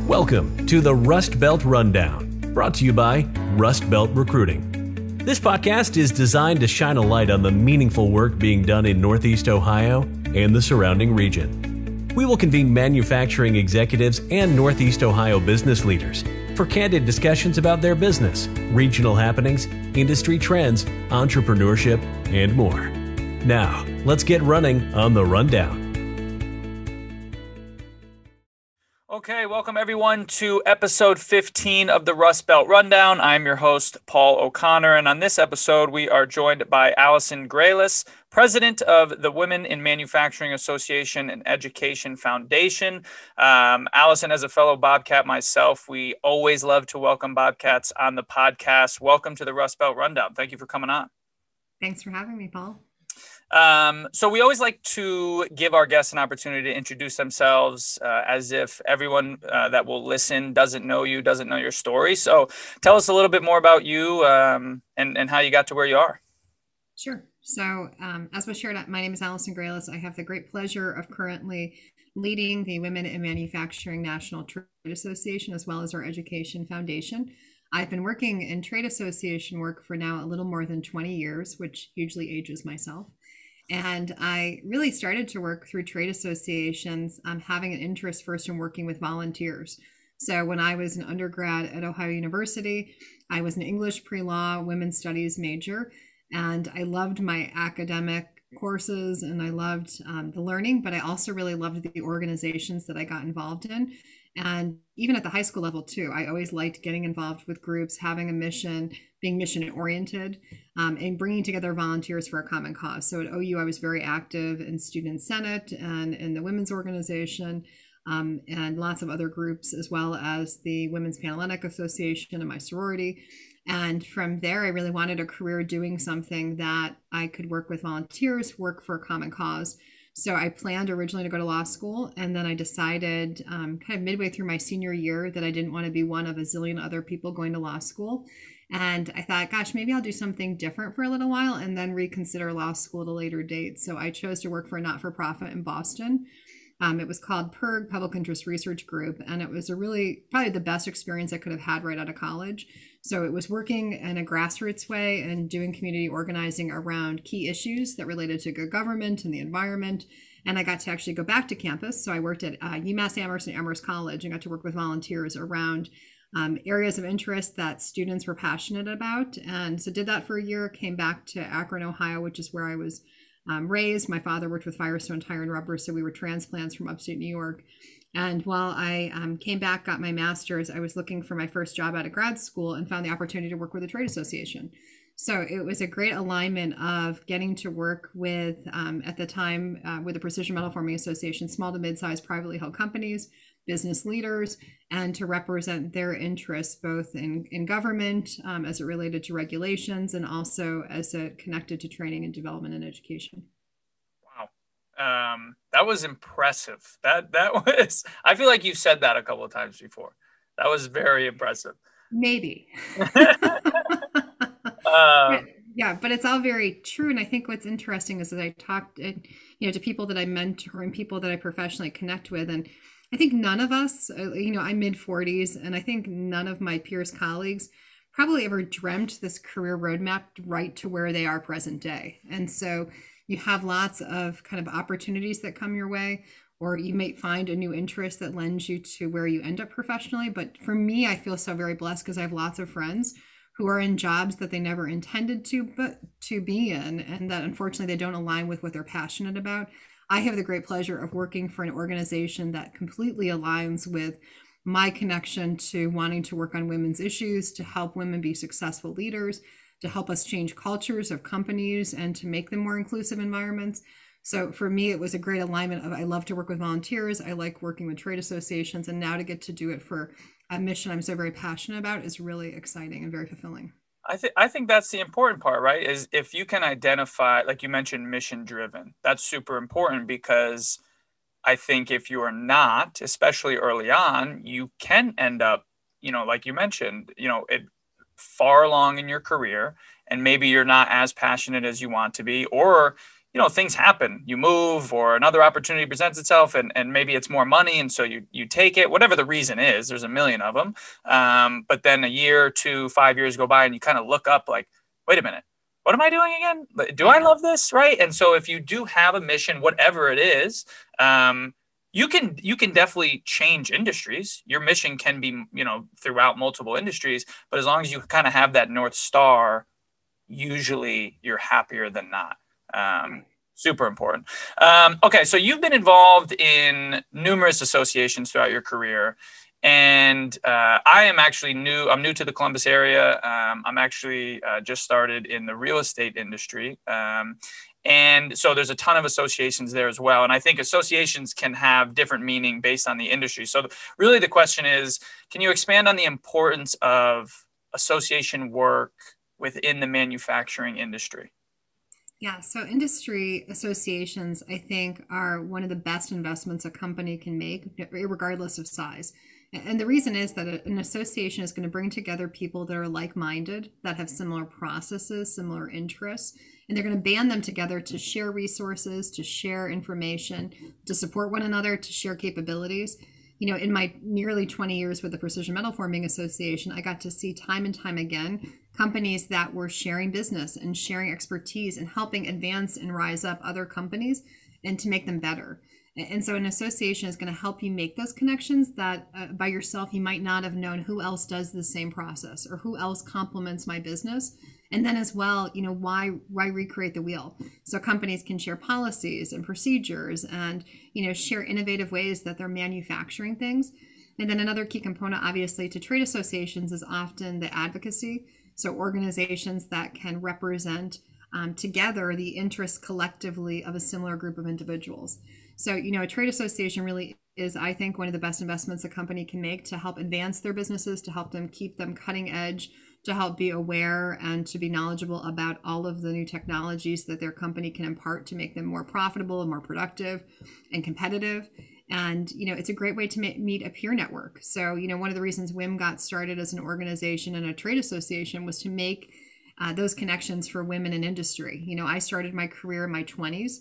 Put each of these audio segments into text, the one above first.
Welcome to the Rust Belt Rundown, brought to you by Rust Belt Recruiting. This podcast is designed to shine a light on the meaningful work being done in Northeast Ohio and the surrounding region. We will convene manufacturing executives and Northeast Ohio business leaders for candid discussions about their business, regional happenings, industry trends, entrepreneurship, and more. Now, let's get running on the Rundown. Okay, welcome everyone to episode 15 of the Rust Belt Rundown. I'm your host, Paul O'Connor, and on this episode, we are joined by Allison Grealis, president of the Women in Manufacturing Association and Education Foundation. Allison, as a fellow Bobcat myself, we always love to welcome Bobcats on the podcast. Welcome to the Rust Belt Rundown. Thank you for coming on. Thanks for having me, Paul. So we always like to give our guests an opportunity to introduce themselves as if everyone that will listen doesn't know you, doesn't know your story. So tell us a little bit more about you and how you got to where you are. Sure. So as was shared, my name is Allison Grealis. I have the great pleasure of currently leading the Women in Manufacturing National Trade Association, as well as our Education Foundation. I've been working in trade association work for now a little more than 20 years, which hugely ages myself. And I really started to work through trade associations, having an interest first in working with volunteers. So when I was an undergrad at Ohio University, I was an English pre-law women's studies major, and I loved my academic courses and I loved the learning, but I also really loved the organizations that I got involved in. And even at the high school level too, I always liked getting involved with groups, having a mission, being mission oriented, and bringing together volunteers for a common cause. So at OU, I was very active in Student Senate and in the Women's Organization, and lots of other groups, as well as the Women's Panhellenic Association and my sorority. And from there, I really wanted a career doing something that I could work with volunteers, work for a common cause. So I planned originally to go to law school, and then I decided kind of midway through my senior year that I didn't want to be one of a zillion other people going to law school. And I thought, gosh, maybe I'll do something different for a little while and then reconsider law school at a later date. So I chose to work for a not-for-profit in Boston. It was called PIRG, Public Interest Research Group, and it was probably the best experience I could have had right out of college. So it was working in a grassroots way and doing community organizing around key issues that related to good government and the environment. And I got to actually go back to campus. So I worked at UMass Amherst and Amherst College and got to work with volunteers around areas of interest that students were passionate about. And so did that for a year, came back to Akron, Ohio, which is where I was raised. My father worked with Firestone Tire and Rubber, so we were transplants from upstate New York. And while I came back, got my master's, I was looking for my first job out of grad school and found the opportunity to work with a trade association. So it was a great alignment of getting to work with, at the time, with the Precision Metal Forming Association, small to mid-sized privately held companies, business leaders, and to represent their interests both in government as it related to regulations and also as it connected to training and development and education. Wow. That was impressive. That was, I feel like you've said that a couple of times before. That was very impressive. Maybe. Yeah, but it's all very true. And I think what's interesting is that I talked, to people that I mentor and people that I professionally connect with, and I think none of us, I'm mid-40s, and I think none of my peers, colleagues probably ever dreamt this career roadmap right to where they are present day. And so you have lots of kind of opportunities that come your way, or you may find a new interest that lends you to where you end up professionally. But for me, I feel so very blessed because I have lots of friends who are in jobs that they never intended to be in, and that unfortunately they don't align with what they're passionate about. I have the great pleasure of working for an organization that completely aligns with my connection to wanting to work on women's issues, to help women be successful leaders, to help us change cultures of companies and to make them more inclusive environments. So for me, it was a great alignment of I love to work with volunteers. I like working with trade associations, and now to get to do it for a mission I'm so very passionate about is really exciting and very fulfilling. I think that's the important part, right? Is if you can identify, like you mentioned, mission driven, that's super important because I think if you are not, especially early on, you can end up, like you mentioned, far along in your career, and maybe you're not as passionate as you want to be, or things happen. You move or another opportunity presents itself, and maybe it's more money. And so you take it, whatever the reason is. There's a million of them. But then a year, 2, 5 years go by and you kind of look up like, wait a minute, what am I doing again? Do I love this? Right. And so if you do have a mission, whatever it is, you can definitely change industries. Your mission can be, throughout multiple industries, but as long as you kind of have that North Star, usually you're happier than not. Super important. Okay, so you've been involved in numerous associations throughout your career, and I am actually new. I'm new to the Columbus area. I'm actually just started in the real estate industry, and so there's a ton of associations there as well. And I think associations can have different meaning based on the industry. So really, the question is, can you expand on the importance of association work within the manufacturing industry? Yeah, so industry associations, I think, are one of the best investments a company can make, regardless of size. And the reason is that an association is going to bring together people that are like-minded, that have similar processes, similar interests, and they're going to band them together to share resources, to share information, to support one another, to share capabilities. In my nearly 20 years with the Precision Metal Forming Association, I got to see time and time again companies that were sharing business and sharing expertise and helping advance and rise up other companies and to make them better. And so an association is going to help you make those connections that by yourself you might not have known who else does the same process or who else complements my business. And then as well, why recreate the wheel? So companies can share policies and procedures and, share innovative ways that they're manufacturing things. And then another key component, obviously, to trade associations is often the advocacy. So organizations that can represent together the interests collectively of a similar group of individuals. So, a trade association really is, I think, one of the best investments a company can make to help advance their businesses, to help them keep them cutting edge, to help be aware and to be knowledgeable about all of the new technologies that their company can impart to make them more profitable and more productive and competitive. And, it's a great way to meet a peer network. So, one of the reasons WIM got started as an organization and a trade association was to make those connections for women in industry. I started my career in my 20s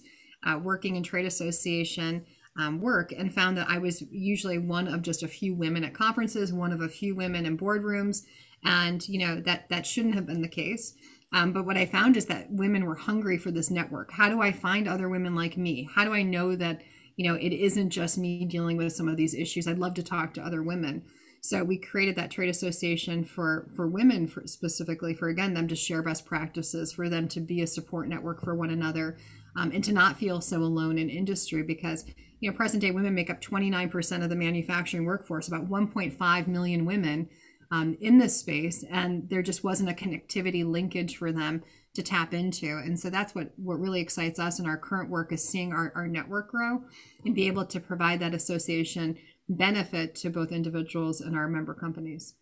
working in trade association work and found that I was usually one of just a few women at conferences, one of a few women in boardrooms. And, that shouldn't have been the case. But what I found is that women were hungry for this network. How do I find other women like me? How do I know that, it isn't just me dealing with some of these issues? I'd love to talk to other women. So we created that trade association for women, specifically for, again, them to share best practices, for them to be a support network for one another, and to not feel so alone in industry because, present day women make up 29% of the manufacturing workforce, about 1.5 million women in this space, and there just wasn't a connectivity linkage for them to tap into. And so that's what really excites us in our current work is seeing our network grow and be able to provide that association benefit to both individuals and our member companies.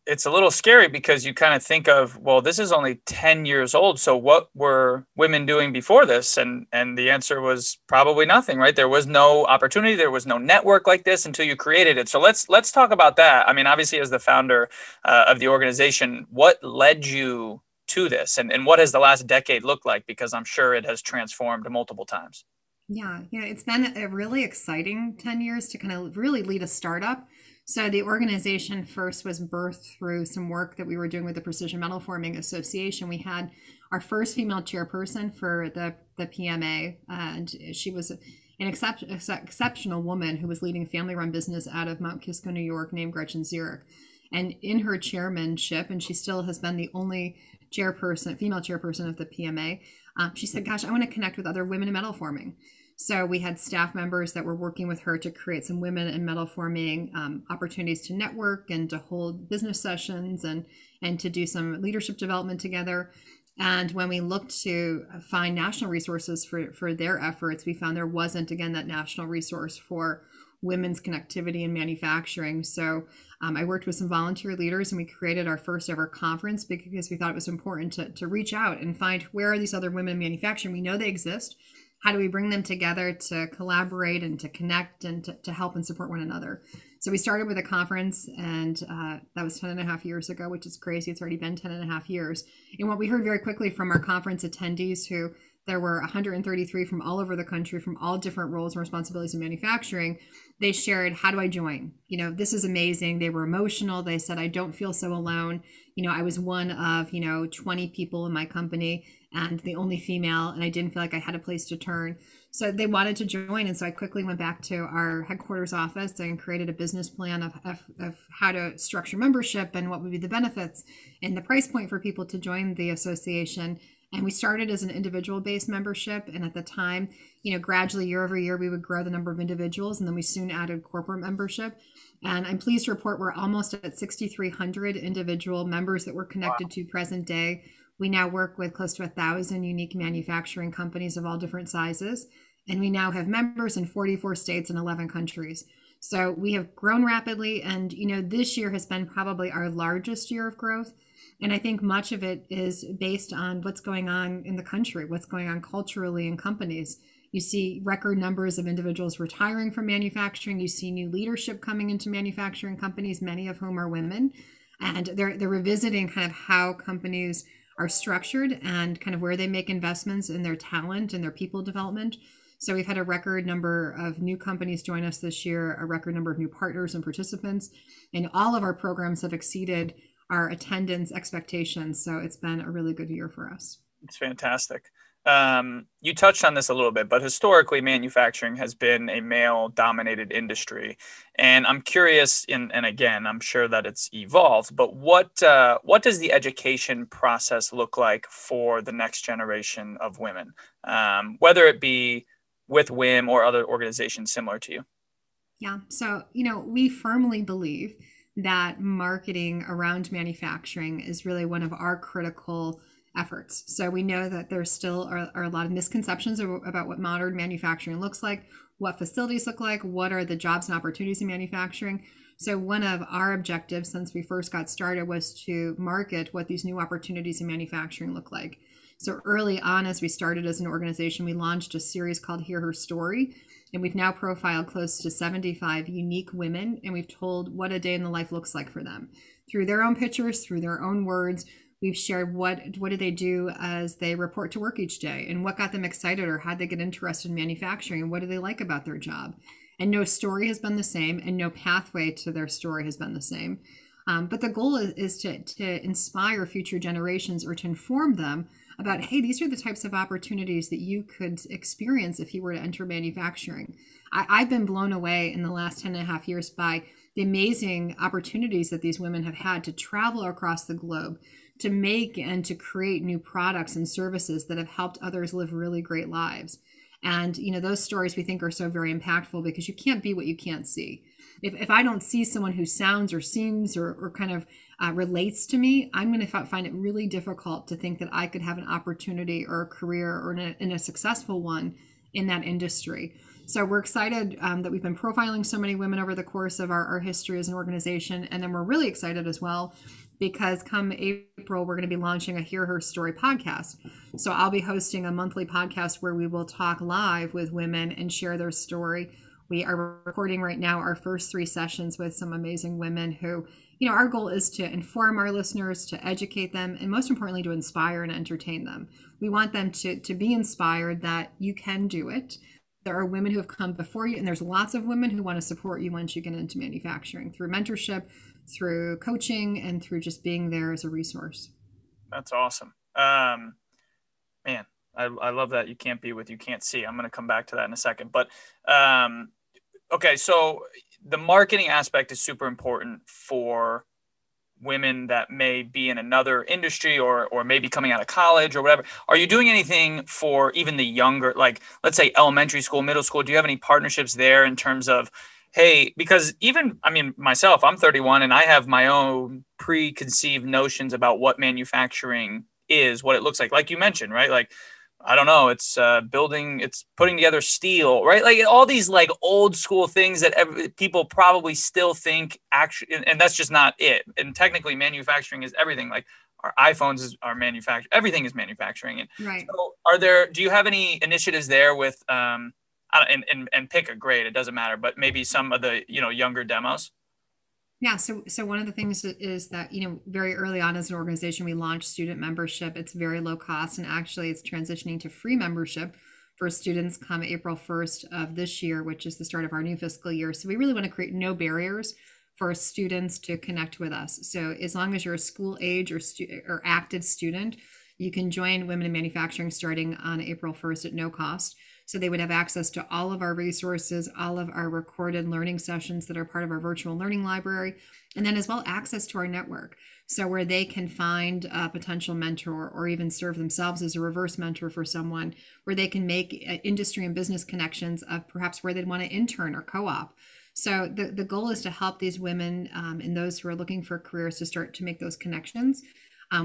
It's a little scary because you kind of think of, well, this is only 10 years old. So what were women doing before this? And the answer was probably nothing, right? There was no opportunity. There was no network like this until you created it. So let's talk about that. I mean, obviously, as the founder of the organization, what led you to this? And what has the last decade looked like? Because I'm sure it has transformed multiple times. Yeah, it's been a really exciting 10 years to kind of really lead a startup. So the organization first was birthed through some work that we were doing with the Precision Metal Forming Association. We had our first female chairperson for the PMA, and she was an exceptional woman who was leading a family-run business out of Mount Kisco, New York, named Gretchen Zierich. And in her chairmanship, and she still has been the only female chairperson of the PMA, she said, gosh, I want to connect with other women in metal forming. So we had staff members that were working with her to create some women in metal forming opportunities to network and to hold business sessions and to do some leadership development together. And when we looked to find national resources for their efforts, we found there wasn't, again, that national resource for women's connectivity in manufacturing. So I worked with some volunteer leaders and we created our first ever conference because we thought it was important to reach out and find where are these other women in manufacturing. We know they exist. how do we bring them together to collaborate and to connect and to help and support one another? So we started with a conference, and that was 10 and a half years ago, which is crazy. It's already been 10 and a half years. And what we heard very quickly from our conference attendees, who there were 133 from all over the country, from all different roles and responsibilities in manufacturing, they shared, how do I join? This is amazing. They were emotional. They said, I don't feel so alone. I was one of, 20 people in my company and the only female, and I didn't feel like I had a place to turn. So they wanted to join. And so I quickly went back to our headquarters office and created a business plan of how to structure membership and what would be the benefits and the price point for people to join the association. And we started as an individual-based membership. And at the time, gradually year over year, we would grow the number of individuals. And then we soon added corporate membership. And I'm pleased to report we're almost at 6,300 individual members that we're connected to present day. We now work with close to 1,000 unique manufacturing companies of all different sizes. And we now have members in 44 states and 11 countries. So we have grown rapidly. And, this year has been probably our largest year of growth. And I think much of it is based on what's going on in the country, what's going on culturally in companies. You see record numbers of individuals retiring from manufacturing. You see new leadership coming into manufacturing companies, many of whom are women. And they're revisiting kind of how companies are structured and kind of where they make investments in their talent and their people development. So we've had a record number of new companies join us this year, a record number of new partners and participants, and all of our programs have exceeded our attendance expectations. So it's been a really good year for us. It's fantastic. You touched on this a little bit, but historically manufacturing has been a male-dominated industry. And I'm curious, and again, I'm sure that it's evolved, but what does the education process look like for the next generation of women, whether it be with WIM or other organizations similar to you? Yeah. So, we firmly believe that marketing around manufacturing is really one of our critical efforts. So we know that there still are a lot of misconceptions about what modern manufacturing looks like, what facilities look like, what are the jobs and opportunities in manufacturing. So one of our objectives since we first got started was to market what these new opportunities in manufacturing look like. So early on, as we started as an organization, we launched a series called Hear Her Story. And we've now profiled close to 75 unique women, and we've told what a day in the life looks like for them. Through their own pictures, through their own words, we've shared what do they do as they report to work each day, and what got them excited, or how'd they get interested in manufacturing, and what do they like about their job. And no story has been the same, and no pathway to their story has been the same. But the goal is to inspire future generations, or to inform them about, hey, these are the types of opportunities that you could experience if you were to enter manufacturing. I've been blown away in the last 10 and a half years by the amazing opportunities that these women have had to travel across the globe, to make and to create new products and services that have helped others live really great lives. And, those stories we think are so very impactful because you can't be what you can't see. If I don't see someone who sounds or seems or kind of relates to me, I'm going to find it really difficult to think that I could have an opportunity or a career or in a successful one in that industry. So we're excited that we've been profiling so many women over the course of our history as an organization. And then we're really excited as well because come April, we're going to be launching a Hear Her Story podcast. So I'll be hosting a monthly podcast where we will talk live with women and share their story. We are recording right now our first 3 sessions with some amazing women who, our goal is to inform our listeners, to educate them, and most importantly, to inspire and entertain them. We want them to be inspired that you can do it. There are women who have come before you, and there's lots of women who want to support you once you get into manufacturing through mentorship, through coaching, and through just being there as a resource. That's awesome. Man, I love that you can't be what you can't see. I'm going to come back to that in a second. But okay, so the marketing aspect is super important for women that may be in another industry or maybe coming out of college or whatever. Are you doing anything for even the younger, like let's say elementary school, middle school? Do you have any partnerships there in terms of, hey, because myself, I'm 31 and I have my own preconceived notions about what manufacturing is, what it looks like you mentioned, right? Like, I don't know, it's it's putting together steel, right? Like all these like old school things that people probably still think actually, and that's just not it. And technically manufacturing is everything. Like, our iPhones are manufactured. Everything is manufacturing. And right. so do you have any initiatives there with, and pick a grade, it doesn't matter, but maybe some of the, younger demos? Yeah, so one of the things is that, very early on as an organization, we launched student membership. It's very low cost, and actually it's transitioning to free membership for students come April 1st of this year, which is the start of our new fiscal year. So we really want to create no barriers for students to connect with us. So as long as you're a school age or active student, you can join Women in Manufacturing starting on April 1st at no cost. So they would have access to all of our resources, all of our recorded learning sessions that are part of our virtual learning library, and then as well access to our network. So where they can find a potential mentor or even serve themselves as a reverse mentor for someone, where they can make industry and business connections of perhaps where they'd want to intern or co-op. So the goal is to help these women and those who are looking for careers to start to make those connections.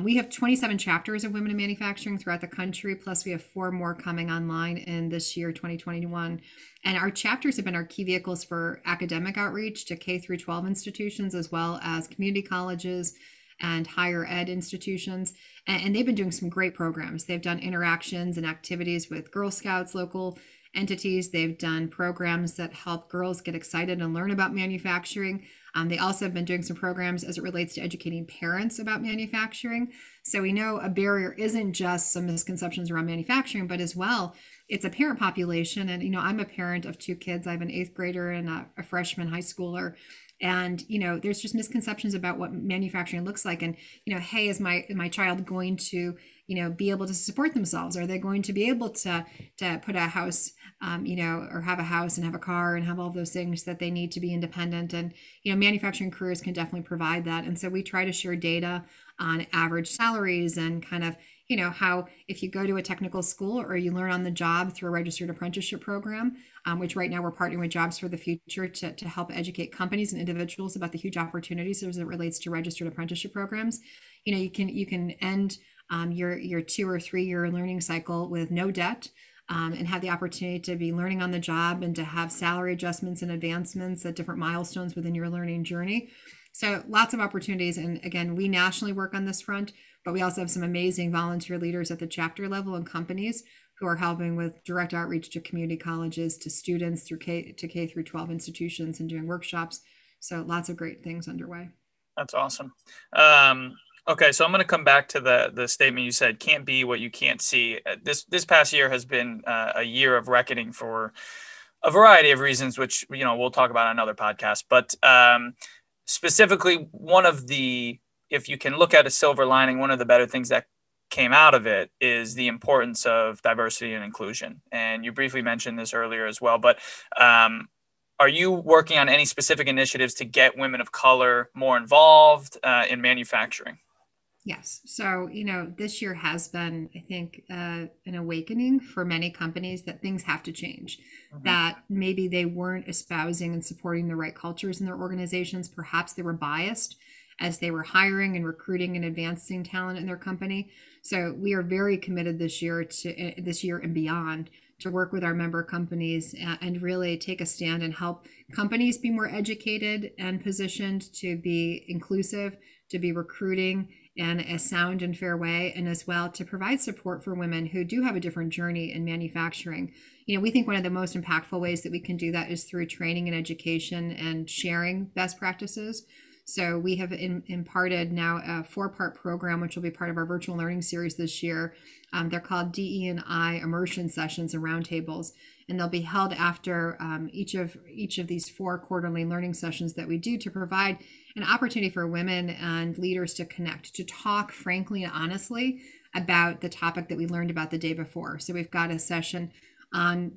We have 27 chapters of Women in Manufacturing throughout the country, plus we have 4 more coming online in this year, 2021. And our chapters have been our key vehicles for academic outreach to K through 12 institutions, as well as community colleges and higher ed institutions. And they've been doing some great programs. They've done interactions and activities with Girl Scouts, local entities. They've done programs that help girls get excited and learn about manufacturing. They also have been doing some programs as it relates to educating parents about manufacturing. So we know a barrier isn't just some misconceptions around manufacturing, but as well, it's a parent population. And, I'm a parent of 2 kids. I have an 8th grader and a freshman high schooler. And, there's just misconceptions about what manufacturing looks like. And, hey, is my child going to, be able to support themselves? Are they going to be able to put a house, or have a house and have a car and have all of those things that they need to be independent? And, manufacturing careers can definitely provide that. And so we try to share data on average salaries and kind of, how if you go to a technical school or you learn on the job through a registered apprenticeship program, which right now we're partnering with Jobs for the Future to help educate companies and individuals about the huge opportunities as it relates to registered apprenticeship programs. You can end your 2 or 3 year learning cycle with no debt. And have the opportunity to be learning on the job and to have salary adjustments and advancements at different milestones within your learning journey. So lots of opportunities. And again, we nationally work on this front, but we also have some amazing volunteer leaders at the chapter level and companies who are helping with direct outreach to community colleges, to students through K through 12 institutions and doing workshops. So lots of great things underway. That's awesome. Okay, so I'm going to come back to the statement you said, can't be what you can't see. This past year has been a year of reckoning for a variety of reasons, which, we'll talk about on another podcast. But specifically, if you can look at a silver lining, one of the better things that came out of it is the importance of diversity and inclusion. And you briefly mentioned this earlier as well, but are you working on any specific initiatives to get women of color more involved in manufacturing? Yes. So, this year has been, I think, an awakening for many companies that things have to change, that maybe they weren't espousing and supporting the right cultures in their organizations. Perhaps they were biased as they were hiring and recruiting and advancing talent in their company. So we are very committed this year and beyond to work with our member companies and really take a stand and help companies be more educated and positioned to be inclusive, to be recruiting in a sound and fair way, and as well to provide support for women who do have a different journey in manufacturing. We think one of the most impactful ways that we can do that is through training and education and sharing best practices. So we have imparted now a 4-part program, which will be part of our virtual learning series this year. They're called DE&I immersion sessions and roundtables, and they'll be held after each of these 4 quarterly learning sessions that we do to provide an opportunity for women and leaders to connect, to talk frankly and honestly about the topic that we learned about the day before. So we've got a session on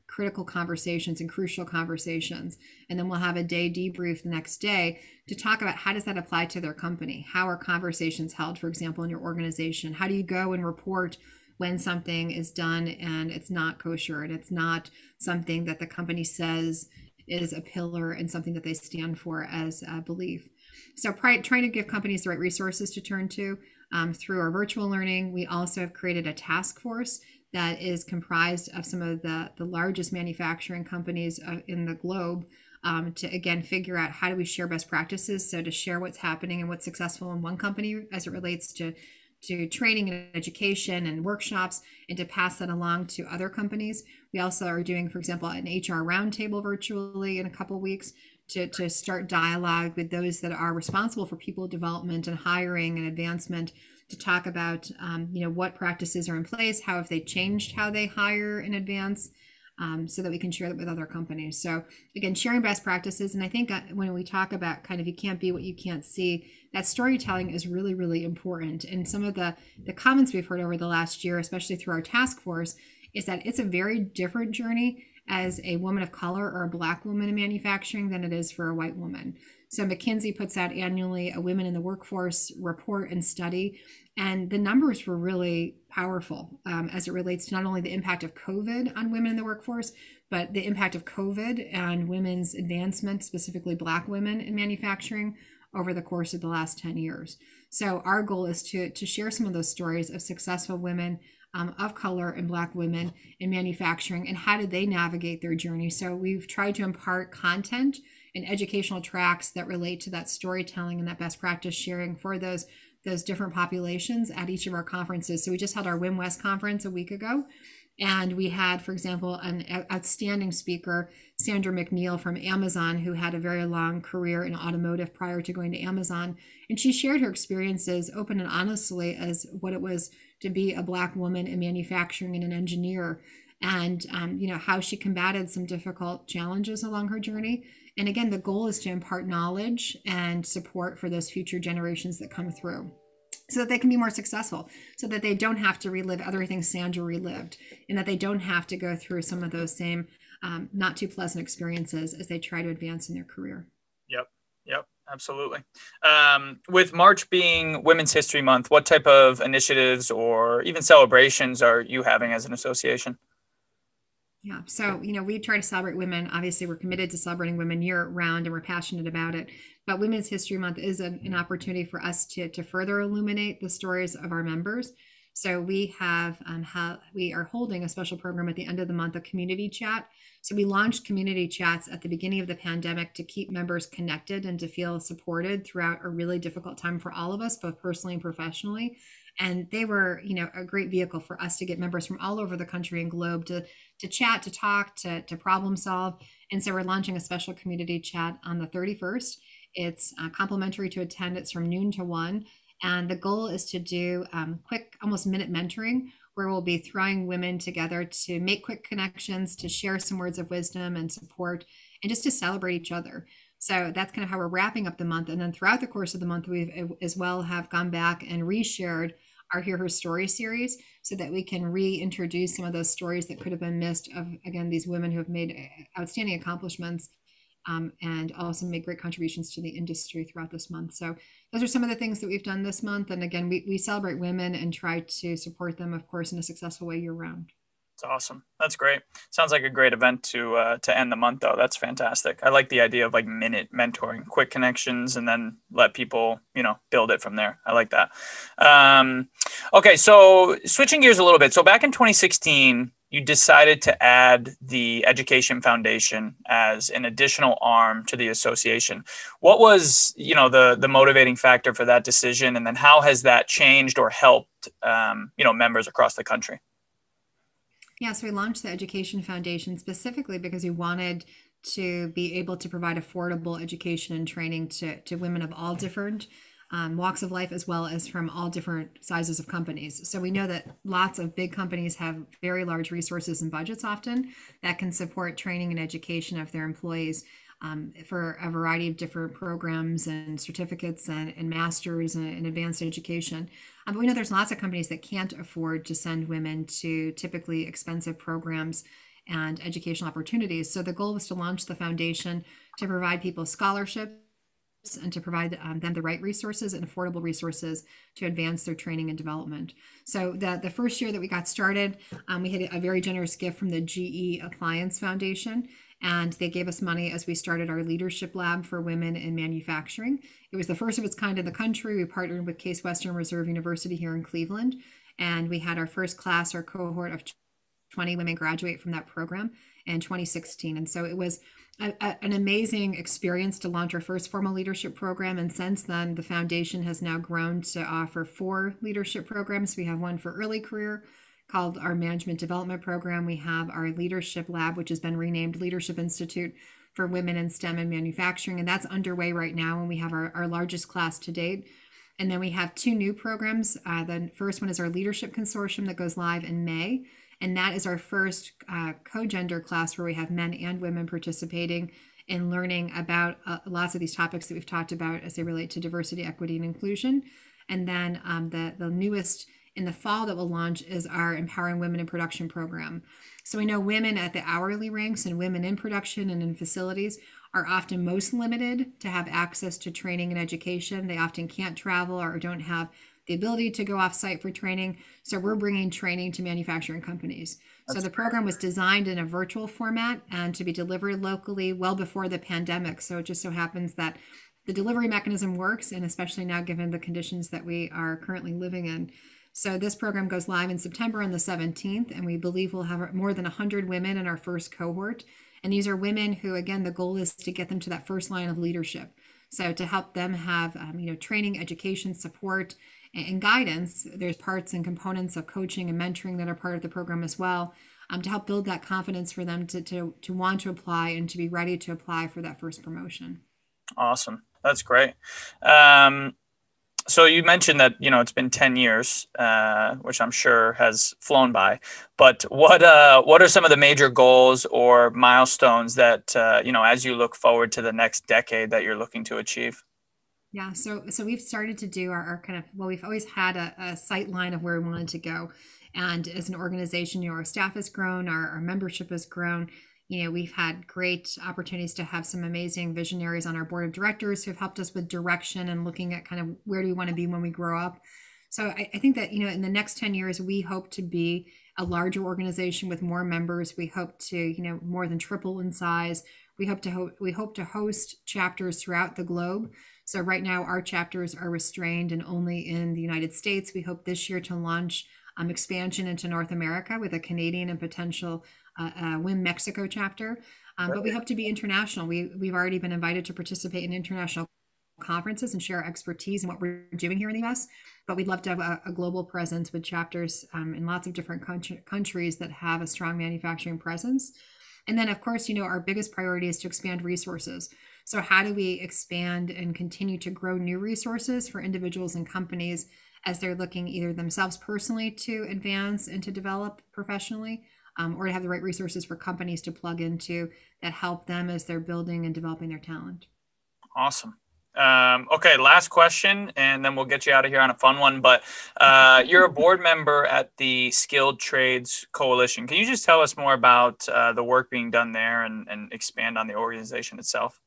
critical conversations and crucial conversations, and then we'll have a day debrief the next day to talk about how does that apply to their company. How are conversations held, for example, in your organization? How do you go and report when something is done and it's not kosher and it's not something that the company says is a pillar and something that they stand for as a belief? So trying to give companies the right resources to turn to through our virtual learning. We also have created a task force that is comprised of some of the largest manufacturing companies in the globe to, again, figure out how do we share best practices. So to share what's happening and what's successful in one company as it relates to training and education and workshops, and to pass that along to other companies. We also are doing, for example, an HR roundtable virtually in a couple of weeks to start dialogue with those that are responsible for people development and hiring and advancement, to talk about what practices are in place, how have they changed how they hire and advance, so that we can share that with other companies. So again, sharing best practices. And I think when we talk about kind of you can't be what you can't see, that storytelling is really, really important. And some of the comments we've heard over the last year, especially through our task force, is that it's a very different journey as a woman of color or a Black woman in manufacturing than it is for a white woman. So McKinsey puts out annually a Women in the Workforce report and study, and the numbers were really powerful as it relates to not only the impact of COVID on women in the workforce, but the impact of COVID and women's advancement, specifically Black women in manufacturing, over the course of the last 10 years. So our goal is to share some of those stories of successful women of color and Black women in manufacturing, and how did they navigate their journey. So we've tried to impart content and educational tracks that relate to that storytelling and that best practice sharing for those different populations at each of our conferences. So we just had our WIM West conference a week ago, and we had, for example, an outstanding speaker, Sandra McNeil from Amazon, who had a very long career in automotive prior to going to Amazon. And she shared her experiences open and honestly as what it was to be a Black woman in manufacturing and an engineer, and how she combated some difficult challenges along her journey. And again, the goal is to impart knowledge and support for those future generations that come through, so that they can be more successful, so that they don't have to relive other things Sandra relived, and that they don't have to go through some of those same not too pleasant experiences as they try to advance in their career. Yep, absolutely. With March being Women's History Month, what type of initiatives or even celebrations are you having as an association? Yeah, so, we try to celebrate women. Obviously, we're committed to celebrating women year round, and we're passionate about it. But Women's History Month is an opportunity for us to further illuminate the stories of our members. So we we are holding a special program at the end of the month, a community chat. So we launched community chats at the beginning of the pandemic to keep members connected and to feel supported throughout a really difficult time for all of us, both personally and professionally. And they were, a great vehicle for us to get members from all over the country and globe to chat, to talk, to problem solve. And so we're launching a special community chat on the 31st. It's complimentary to attend. It's from noon to 1. And the goal is to do quick, almost minute mentoring, where we'll be throwing women together to make quick connections, to share some words of wisdom and support, and just to celebrate each other. So that's kind of how we're wrapping up the month. And then throughout the course of the month, we've as well have gone back and reshared our Hear Her Story series, so that we can reintroduce some of those stories that could have been missed of, again, these women who have made outstanding accomplishments and also made great contributions to the industry throughout this month. So those are some of the things that we've done this month. And again, we celebrate women and try to support them, of course, in a successful way year round. That's awesome. That's great. Sounds like a great event to end the month, though. That's fantastic. I like the idea of like minute mentoring, quick connections, and then let people, build it from there. I like that. Okay, so switching gears a little bit. So back in 2016, you decided to add the Education Foundation as an additional arm to the association. What was, the motivating factor for that decision, and then how has that changed or helped, members across the country? Yeah, so we launched the Education Foundation specifically because we wanted to be able to provide affordable education and training to women of all different walks of life, as well as from all different sizes of companies. So we know that lots of big companies have very large resources and budgets often that can support training and education of their employees for a variety of different programs and certificates and masters and advanced education. But we know there's lots of companies that can't afford to send women to typically expensive programs and educational opportunities. So the goal was to launch the foundation to provide people scholarships and to provide them the right resources and affordable resources to advance their training and development. So the first year that we got started, we had a very generous gift from the GE Appliance Foundation, and they gave us money as we started our leadership lab for women in manufacturing. It was the first of its kind in the country. We partnered with Case Western Reserve University here in Cleveland, and we had our first class, our cohort of 20 women graduate from that program in 2016. And so it was an amazing experience to launch our first formal leadership program. And since then, the foundation has now grown to offer 4 leadership programs. We have one for early career called our Management Development Program. We have our Leadership Lab, which has been renamed Leadership Institute for Women in STEM and Manufacturing. And that's underway right now. And we have our largest class to date. And then we have 2 new programs. The first one is our Leadership Consortium that goes live in May. And that is our first co-gender class where we have men and women participating in learning about lots of these topics that we've talked about as they relate to diversity, equity, and inclusion. And then the newest in the fall that will launch is our Empowering Women in Production program. So we know women at the hourly ranks and women in production and in facilities are often most limited to have access to training and education. They often can't travel or don't have the ability to go off site for training. So we're bringing training to manufacturing companies. So the program was designed in a virtual format and to be delivered locally well before the pandemic. So it just so happens that the delivery mechanism works, and especially now given the conditions that we are currently living in. So this program goes live in September on the 17th, and we believe we'll have more than 100 women in our first cohort. And these are women who, again, the goal is to get them to that first line of leadership. So to help them have, training, education, support, and guidance. There's parts and components of coaching and mentoring that are part of the program as well, to help build that confidence for them to want to apply and to be ready to apply for that first promotion. Awesome. That's great. So you mentioned that, it's been 10 years, which I'm sure has flown by. But what are some of the major goals or milestones that, as you look forward to the next decade that you're looking to achieve? Yeah, so we've started to do our kind of, we've always had a sight line of where we wanted to go. And as an organization, our staff has grown, our membership has grown. We've had great opportunities to have some amazing visionaries on our board of directors who have helped us with direction and looking at kind of where do we want to be when we grow up. So I think that, in the next 10 years, we hope to be a larger organization with more members. We hope to, more than triple in size. We hope to host chapters throughout the globe. So right now, our chapters are restrained and only in the United States. We hope this year to launch expansion into North America with a Canadian and potential WIM Mexico chapter. But we hope to be international. We've already been invited to participate in international conferences and share our expertise in what we're doing here in the US. But we'd love to have a global presence with chapters in lots of different countries that have a strong manufacturing presence. And then, of course, our biggest priority is to expand resources. So how do we expand and continue to grow new resources for individuals and companies as they're looking either themselves personally to advance and to develop professionally, or to have the right resources for companies to plug into that help them as they're building and developing their talent? Awesome. Okay, last question, and then we'll get you out of here on a fun one. But you're a board member at the Skilled Trades Coalition. Can you just tell us more about the work being done there and expand on the organization itself?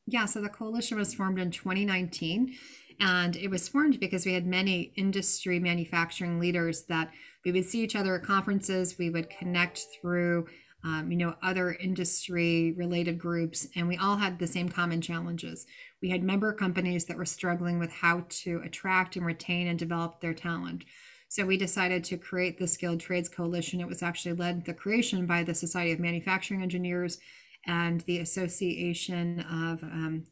Yeah, so the coalition was formed in 2019, and it was formed because we had many industry manufacturing leaders that we would see each other at conferences. We would connect through other industry related groups, and we all had the same common challenges. We had member companies that were struggling with how to attract and retain and develop their talent. So we decided to create the Skilled Trades Coalition. It was actually the creation by the Society of Manufacturing Engineers and the Association of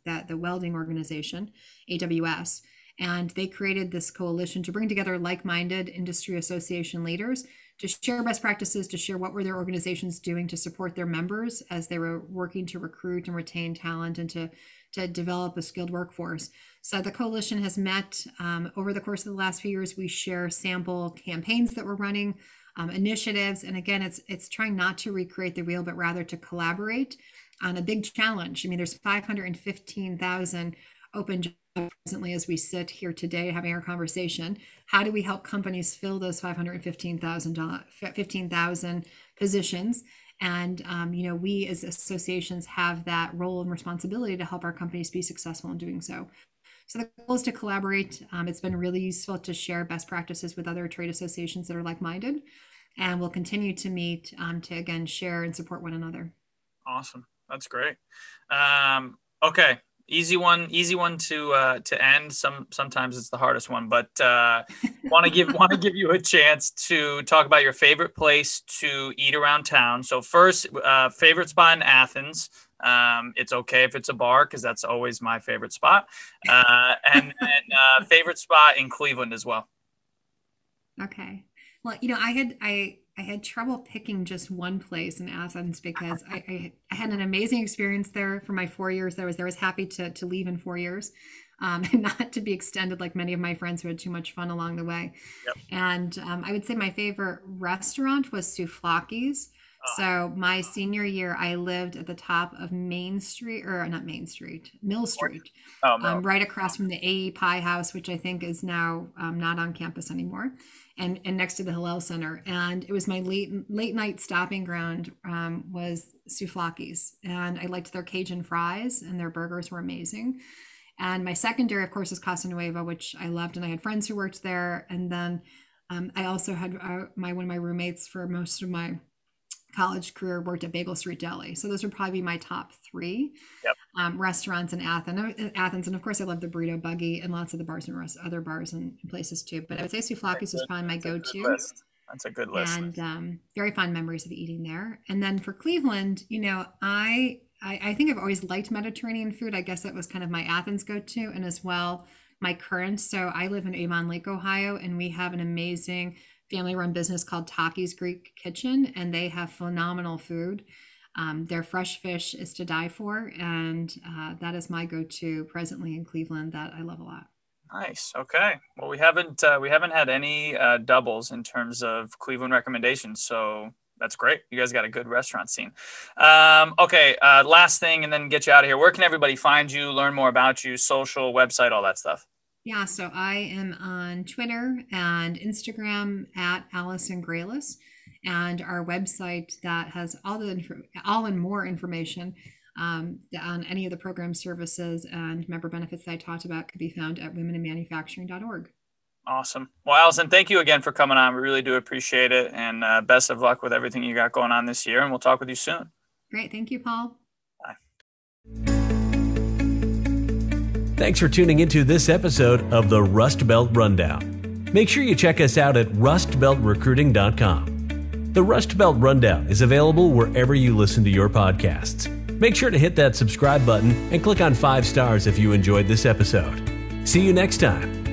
the Welding Organization, AWS. And they created this coalition to bring together like-minded industry association leaders to share best practices, to share what were their organizations doing to support their members as they were working to recruit and retain talent and to develop a skilled workforce. So the coalition has met over the course of the last few years. We share sample campaigns that we're running, initiatives. And again, it's trying not to recreate the wheel, but rather to collaborate on a big challenge. I mean, there's 515,000 open jobs presently as we sit here today having our conversation. How do we help companies fill those 15,000 positions? And, we as associations have that role and responsibility to help our companies be successful in doing so. So the goal is to collaborate. It's been really useful to share best practices with other trade associations that are like-minded, and we'll continue to meet to, again, share and support one another. Awesome. That's great. Okay. Easy one to end. Sometimes it's the hardest one, but want to give you a chance to talk about your favorite place to eat around town. So first, favorite spot in Athens. It's okay if it's a bar because that's always my favorite spot. And then favorite spot in Cleveland as well. Okay. Well, I had trouble picking just one place in Athens because I had an amazing experience there for my 4 years. I was happy to leave in 4 years, and not to be extended like many of my friends who had too much fun along the way. Yep. And I would say my favorite restaurant was Souvlaki's. So my senior year, I lived at the top of Mill Street, right across from the A.E. Pie House, which I think is now not on campus anymore, and next to the Hillel Center. And it was my late night stopping ground was Souvlaki's, and I liked their Cajun fries, and their burgers were amazing. And my secondary, of course, is Casa Nueva, which I loved, and I had friends who worked there. And then I also had one of my roommates for most of my college career worked at Bagel Street Deli. So those would probably be my top three restaurants in Athens. And of course, I love the Burrito Buggy and lots of the bars and other bars and places too. But I would say Souvlaki's is probably my go-to. That's a good list. And very fond memories of eating there. And then for Cleveland, I think I've always liked Mediterranean food. I guess that was kind of my Athens go-to, and as well my current. So I live in Avon Lake, Ohio, and we have an amazing family-run business called Taki's Greek Kitchen, and they have phenomenal food. Their fresh fish is to die for, and that is my go-to presently in Cleveland that I love a lot. Nice. Okay. Well, we haven't had any doubles in terms of Cleveland recommendations, so that's great. You guys got a good restaurant scene. Okay. Last thing, and then get you out of here. Where can everybody find you, learn more about you, social, website, all that stuff? Yeah, so I am on Twitter and Instagram at Allison Grealis, and our website that has all and more information on any of the program services and member benefits that I talked about could be found at womeninmanufacturing.org. Awesome. Well, Allison, thank you again for coming on. We really do appreciate it, and best of luck with everything you got going on this year, and we'll talk with you soon. Great. Thank you, Paul. Bye. Thanks for tuning into this episode of the Rust Belt Rundown. Make sure you check us out at rustbeltrecruiting.com. The Rust Belt Rundown is available wherever you listen to your podcasts. Make sure to hit that subscribe button and click on 5 stars if you enjoyed this episode. See you next time.